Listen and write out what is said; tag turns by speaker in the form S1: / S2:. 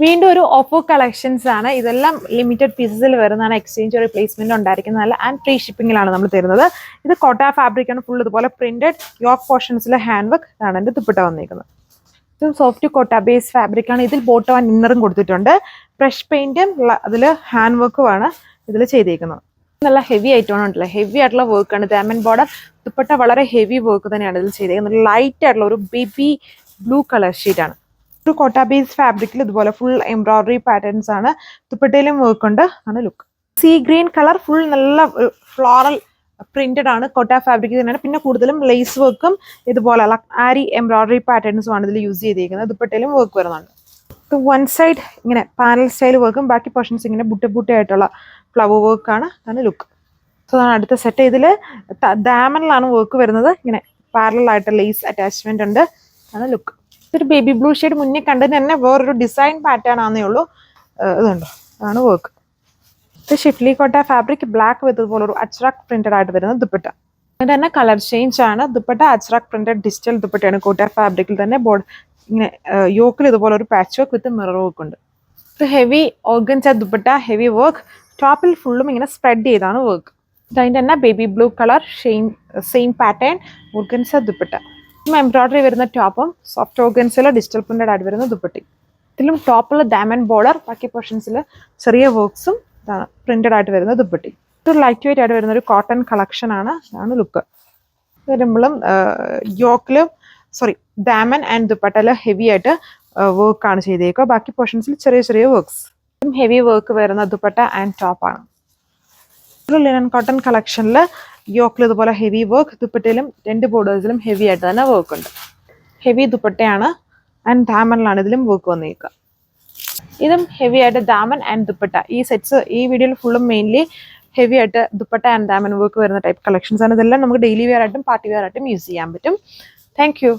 S1: വീണ്ടും ഒരു Oppo collections ആണ്. ഇതെല്ലാം ലിമിറ്റഡ് പീസസിൽ വരുന്നതാണ്. എക്സ്ചേഞ്ച് റീപ്ലേസ്മെന്റ് ഉണ്ടായിരിക്കുന്നതല്ല ആൻഡ് ഫ്രീ ഷിപ്പിംഗിലാണ് നമ്മൾ തരുന്നത്. ഇത് കോട്ട ഫാബ്രിക് ആണ്. ഫുൾ ഇതുപോലെ പ്രിന്റഡ് യോക്ക് പോർഷൻസിലെ ഹാൻഡ് വർക്ക് ആണ് എൻ്റെ ദുപ്പട്ട വന്നിരിക്കുന്നത്. ഇത് സോഫ്റ്റ് കോട്ട ബേസ് ഫാബ്രിക് ആണ്. ഇതിൽ ബോട്ടം ആൻഡ് ഇന്നറും കൊടുത്തിട്ടുണ്ട്. ഫ്രഷ് പെയിന്റും അതിൽ ഹാൻഡ് വർക്കുമാണ് ഇതിൽ ചെയ്തിരിക്കുന്നത്. നല്ല ഹെവി ആയിട്ടാണ് ഉണ്ടല്ലോ, ഹെവി ആയിട്ടുള്ള വർക്കാണ്. ഡയമണ്ട് ബോർഡർ ദുപ്പട്ട വളരെ ഹെവി വർക്ക് തന്നെയാണ് ഇതിൽ ചെയ്തിരിക്കുന്നത്. ലൈറ്റ് ആയിട്ടുള്ള ഒരു ബേബി ബ്ലൂ കളർ ഷീറ്റാണ്. ഒരു കോട്ട ബേസ് ഫാബ്രിക്കിൽ ഇതുപോലെ ഫുൾ എംബ്രോയിഡറി പാറ്റേൺസ് ആണ്. ദുപ്പട്ടയിലും വർക്ക് ഉണ്ട്. ആണ് look. See green colour full നല്ല ഫ്ലോറൽ പ്രിന്റഡ് ആണ്. കോട്ട ഫാബ്രിക് തന്നെയാണ്. പിന്നെ കൂടുതലും ലേസ് വർക്കും ഇതുപോലെ ആരി എംബ്രോയിഡറി പാറ്റേൺസും ആണ് ഇതിൽ യൂസ് ചെയ്തിരിക്കുന്നത്. ദുപ്പട്ടയിലും വർക്ക് വരുന്നുണ്ട്. വൺ സൈഡ് ഇങ്ങനെ പാനൽ സ്റ്റൈൽ വർക്കും ബാക്കി പോർഷൻസ് ഇങ്ങനെ ബുട്ടയായിട്ടുള്ള ഫ്ലവർ വർക്കാണ്. അതാണ് ലുക്ക്. സോ അതാണ് അടുത്ത സെറ്റ്. ഇതിൽ ഡയമണ്ടിലാണ് വർക്ക് വരുന്നത്. ഇങ്ങനെ പാരലൽ ആയിട്ട് ലേസ് അറ്റാച്ച്മെന്റ് ഉണ്ട്. അതാണ് ലുക്ക്. ഇതൊരു ബേബി ബ്ലൂ ഷെയ്ഡ് മുന്നേ കണ്ടത് തന്നെ വേറൊരു ഡിസൈൻ പാറ്റേൺ ആണെന്നേ ഉള്ളൂ. ഇതുണ്ടോ, അതാണ് വർക്ക്. ഇത് ഷിഫ്ലി കോട്ട ഫാബ്രിക് ബ്ലാക്ക് വിത്ത് ഇതുപോലെ ഒരു അച്രാക് പ്രിന്റഡ് ആയിട്ട് വരുന്ന ദുപ്പട്ട. അതിന്റെ തന്നെ കളർ ചേഞ്ച് ആണ്. ദുപ്പട്ട അച്രാക് പ്രിന്റഡ് ഡിജിറ്റൽ ദുപ്പട്ടയാണ്. കോട്ട ഫാബ്രിക്കിൽ തന്നെ ഇങ്ങനെ യോക്കിൽ ഇതുപോലെ ഒരു patch work with mirror work ഉണ്ട്. ഇത് heavy organza dupatta, heavy work. ടോപ്പിൽ ഫുള്ളും ഇങ്ങനെ സ്പ്രെഡ് ചെയ്താണ് വർക്ക്. അതിൻ്റെ തന്നെ baby blue colour same pattern organza dupatta. Embroidery വരുന്ന ടോപ്പും സോഫ്റ്റ് ഓർഗൻസിൽ ഡിജിറ്റൽ പ്രിന്റഡ് ആയിട്ട് വരുന്ന ദുപ്പട്ടി. ഇതിലും ടോപ്പിൽ ഡയമണ്ട് ബോർഡർ, ബാക്കി പോർഷൻസിൽ ചെറിയ വർക്ക്സും ഇതാണ് പ്രിന്റഡ് ആയിട്ട് വരുന്ന ദുപ്പട്ടി. ഇതൊരു ലൈറ്റ് വെയിറ്റ് ആയിട്ട് വരുന്ന ഒരു കോട്ടൺ കളക്ഷൻ ആണ്. ഇതാണ് ലുക്ക്. വരുമ്പോഴും യോക്കിലും ഡയമണ്ട് ആൻഡ് ദുപ്പട്ടയിൽ ഹെവി ആയിട്ട് വർക്കാണ് ചെയ്തേക്കുക. ബാക്കി പോർഷൻസിൽ ചെറിയ ചെറിയ വർക്ക്സ്. ഹെവി വർക്ക് വരുന്ന ദുപ്പട്ട ആൻഡ് ടോപ്പാണ്. ഒരു ലിനൻ കോട്ടൺ കളക്ഷനിൽ യോക്കിൽ ഇതുപോലെ ഹെവി വർക്ക്, ദുപ്പട്ടയിലും രണ്ട് ബോർഡേഴ്സിലും ഹെവി ആയിട്ട് തന്നെ വർക്ക് ഉണ്ട്. ഹെവി ദുപ്പട്ടയാണ് ആൻഡ് ഡയമണ്ടിലാണ് ഇതിലും വർക്ക് വന്നിരിക്കുക. ഇതും ഹെവി ആയിട്ട് ഡയമണ്ട് ആൻഡ് ദുപ്പട്ട. ഈ സെറ്റ്സ് ഈ വീഡിയോയിൽ ഫുള്ളും മെയിൻലി ഹെവി ആയിട്ട് ദുപ്പട്ട ആൻഡ് ഡയമണ്ട് വർക്ക് വരുന്ന ടൈപ്പ് കളക്ഷൻസ് ആണ്. ഇതെല്ലാം നമുക്ക് ഡെയിലി വെയർ ആയിട്ടും പാർട്ടി വെയർ ആയിട്ടും യൂസ് ചെയ്യാൻ പറ്റും. Thank you.